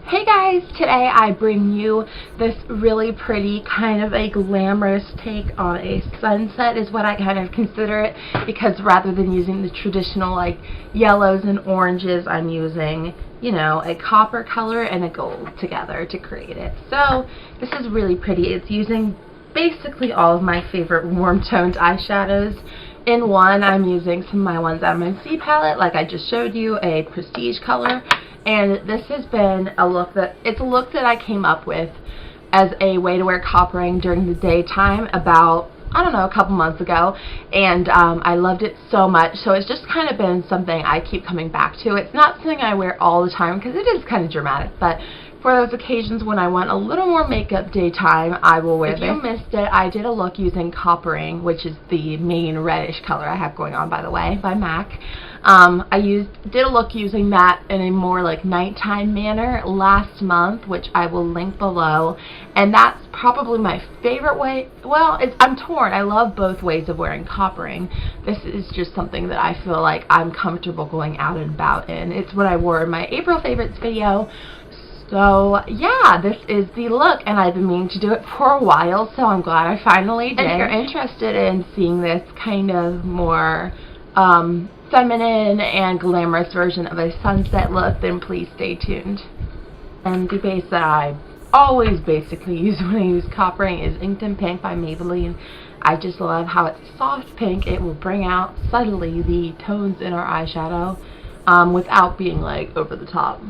Hey guys, today I bring you this really pretty kind of a glamorous take on a sunset is what I kind of consider it, because rather than using the traditional like yellows and oranges, I'm using, you know, a copper color and a gold together to create it. So this is really pretty. It's using basically all of my favorite warm toned eyeshadows in one. I'm using some of my ones out of my Z palette, like I just showed you, a prestige color. And this has been a look that I came up with as a way to wear coppering during the daytime about, I don't know, a couple months ago, and I loved it so much. So it's just kind of been something I keep coming back to. It's not something I wear all the time because it is kind of dramatic, but for those occasions when I want a little more makeup daytime, I will wear this. If you missed it, I did a look using coppering, which is the main reddish color I have going on, by the way, by MAC. I did a look using that in a more like nighttime manner last month, which I will link below, and that's probably my favorite way. Well, I'm torn. I love both ways of wearing coppering. This is just something that I feel like I'm comfortable going out and about in. It's what I wore in my April favorites video. So yeah, this is the look, and I've been meaning to do it for a while, so I'm glad I finally did. And if you're interested in seeing this kind of more feminine and glamorous version of a sunset look, then please stay tuned. And the base that I always basically use when I use coppering is Inked in Pink by Maybelline. I just love how it's soft pink. It will bring out subtly the tones in our eyeshadow without being like over the top.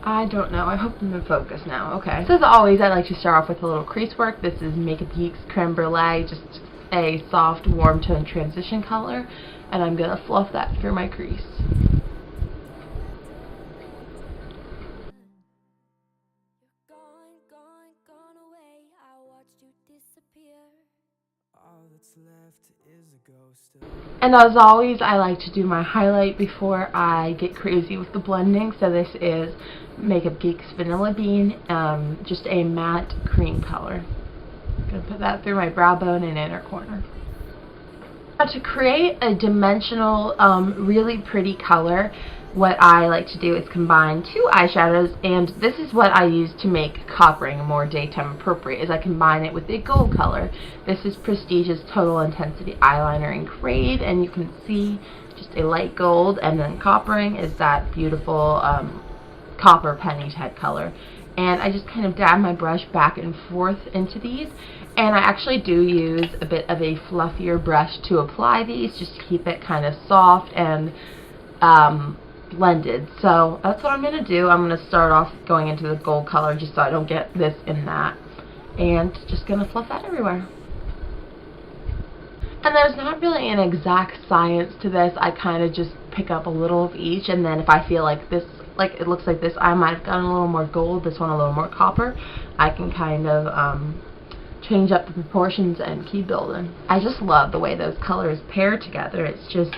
I don't know. I hope I'm in focus now. Okay. So as always, I like to start off with a little crease work. This is Makeup Geek's Creme Brûlée, just a soft warm tone transition color, and I'm going to fluff that through my crease. And as always, I like to do my highlight before I get crazy with the blending. So this is Makeup Geek's Vanilla Bean, just a matte cream color. I'm going to put that through my brow bone and inner corner. Now to create a dimensional, really pretty color, what I like to do is combine two eyeshadows, and this is what I use to make coppering more daytime appropriate, is I combine it with a gold color. This is Prestige's Total Intensity Eyeliner in Crave, and you can see just a light gold, and then coppering is that beautiful copper penny type color. And I just kind of dab my brush back and forth into these, and I actually do use a bit of a fluffier brush to apply these, just to keep it kind of soft and blended. So that's what I'm going to do. I'm going to start off going into the gold color just so I don't get this in that, and just going to fluff that everywhere. And there's not really an exact science to this. I kind of just pick up a little of each, and then if I feel like this, like it looks like this, I might have gotten a little more gold, this one a little more copper, I can kind of change up the proportions and keep building. I just love the way those colors pair together. It's just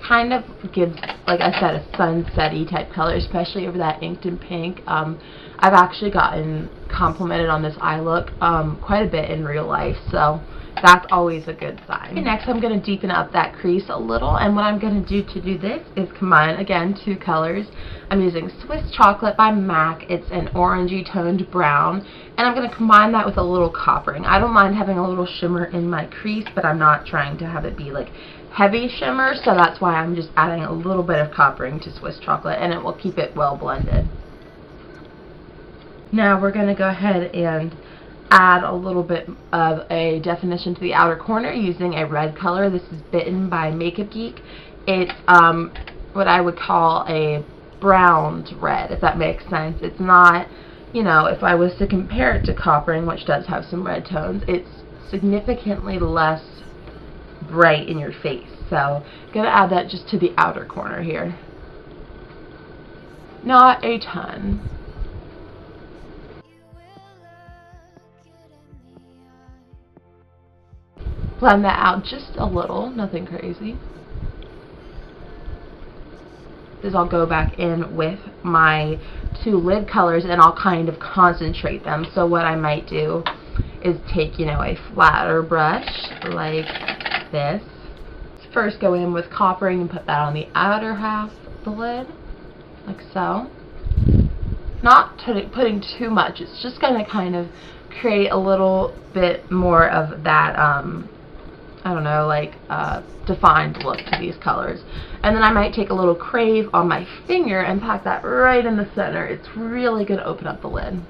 kind of gives, like I said, a sunset-y type color, especially over that Inked in Pink. I've actually gotten complimented on this eye look quite a bit in real life, so that's always a good sign. Okay, next I'm going to deepen up that crease a little, and what I'm going to do this is combine, again, two colors. I'm using Swiss Chocolate by MAC. It's an orangey toned brown, and I'm going to combine that with a little coppering. I don't mind having a little shimmer in my crease, but I'm not trying to have it be like heavy shimmer, so that's why I'm just adding a little bit of coppering to Swiss Chocolate, and it will keep it well blended. Now we're going to go ahead and add a little bit of a definition to the outer corner using a red color. This is Bitten by Makeup Geek. It's what I would call a browned red, if that makes sense. It's not, you know, if I was to compare it to coppering, which does have some red tones, it's significantly less bright in your face. So I'm going to add that just to the outer corner here. Not a ton. Blend that out just a little, nothing crazy. Is I'll go back in with my two lid colors and I'll kind of concentrate them. So what I might do is take, you know, a flatter brush like this. First go in with coppering and put that on the outer half of the lid. like so. Not putting too much. It's just going to kind of create a little bit more of that, I don't know, like defined look to these colors. And then I might take a little Crave on my finger and pack that right in the center. It's really going to open up the lid.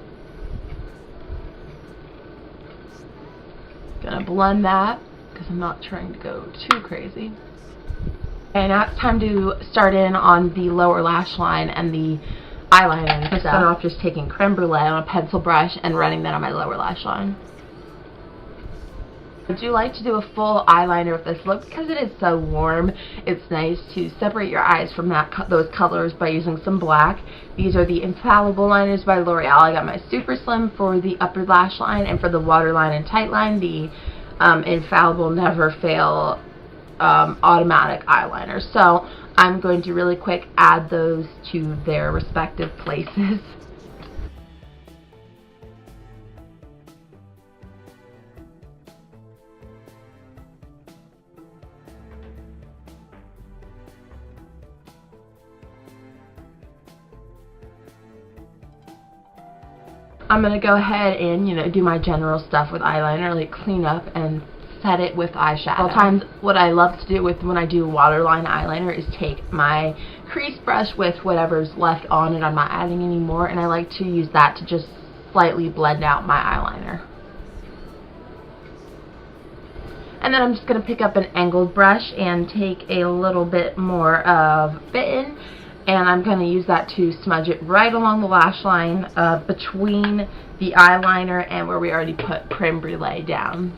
Gonna blend that because I'm not trying to go too crazy. And now it's time to start in on the lower lash line and the eyeliner. I start off just taking Creme Brûlée on a pencil brush and running that on my lower lash line. I do like to do a full eyeliner with this look because it is so warm. It's nice to separate your eyes from those colors by using some black. These are the Infallible liners by L'Oreal. I got my Super Slim for the upper lash line, and for the waterline and tight line, the Infallible Never Fail automatic eyeliner. So I'm going to really quick add those to their respective places. I'm going to go ahead and, you know, do my general stuff with eyeliner, like clean up and set it with eyeshadow. Sometimes what I love to do when I do waterline eyeliner is take my crease brush with whatever's left on it. I'm not adding any more, and I like to use that to just slightly blend out my eyeliner. And then I'm just going to pick up an angled brush and take a little bit more of Bitten, and I'm going to use that to smudge it right along the lash line between the eyeliner and where we already put Creme Brûlée down.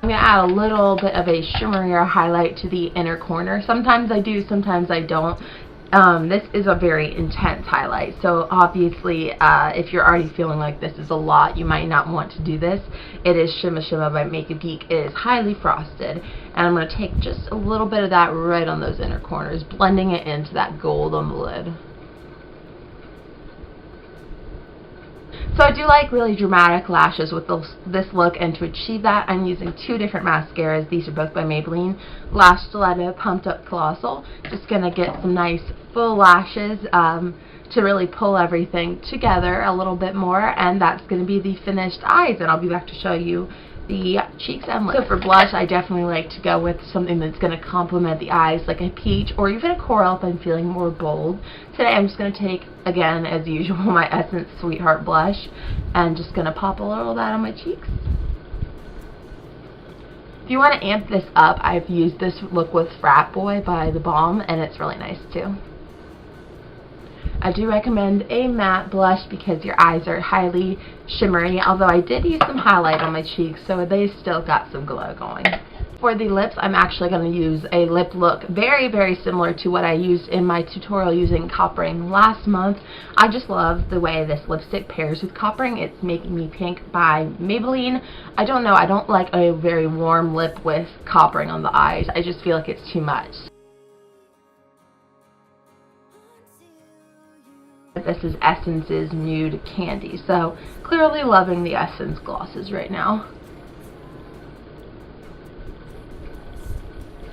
I'm going to add a little bit of a shimmerier highlight to the inner corner. Sometimes I do, sometimes I don't. This is a very intense highlight, so obviously if you're already feeling like this is a lot, you might not want to do this. It is Shimma Shimma by Geek. It is highly frosted, and I'm going to take just a little bit of that right on those inner corners, blending it into that gold on the lid. So I do like really dramatic lashes with this look, and to achieve that I'm using two different mascaras. These are both by Maybelline. Lash Stiletto Pumped Up Colossal. Just going to get some nice full lashes to really pull everything together a little bit more, and that's going to be the finished eyes, and I'll be back to show you the cheeks and lips. So for blush, I definitely like to go with something that's going to complement the eyes, like a peach or even a coral if I'm feeling more bold. Today I'm just going to take, again, as usual, my Essence Sweetheart blush, and just going to pop a little of that on my cheeks. If you want to amp this up, I've used this look with Frat Boy by The Balm, and it's really nice too. I do recommend a matte blush because your eyes are highly shimmery, although I did use some highlight on my cheeks, so they still got some glow going. For the lips, I'm actually going to use a lip look very, very similar to what I used in my tutorial using Coppering last month. I just love the way this lipstick pairs with Coppering. It's Making Me Pink by Maybelline. I don't know, I don't like a very warm lip with Coppering on the eyes. I just feel like it's too much. This is Essence's Nude Candy, so clearly loving the Essence glosses right now.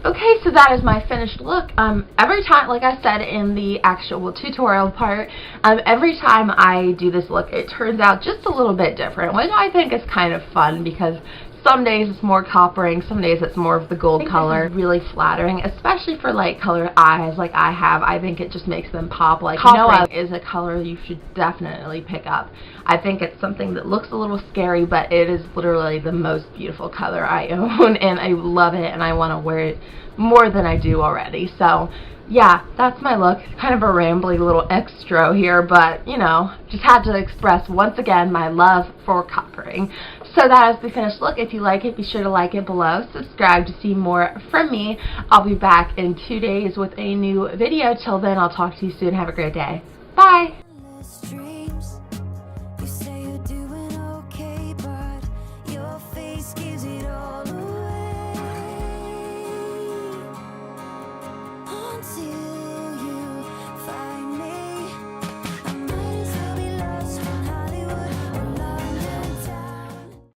Okay, so that is my finished look. Every time, like I said in the actual tutorial part, every time I do this look, it turns out just a little bit different, which I think is kind of fun because some days it's more coppering, some days it's more of the gold color. Really flattering, especially for light colored eyes like I have. I think it just makes them pop. Like, coppering is a color you should definitely pick up. I think it's something that looks a little scary, but it is literally the most beautiful color I own, and I love it, and I want to wear it more than I do already. So yeah, that's my look. Kind of a rambly little extra here, but you know, just had to express once again my love for coppering. So that is the finished look. If you like it, be sure to like it below. Subscribe to see more from me. I'll be back in 2 days with a new video. Till then, I'll talk to you soon. Have a great day. Bye!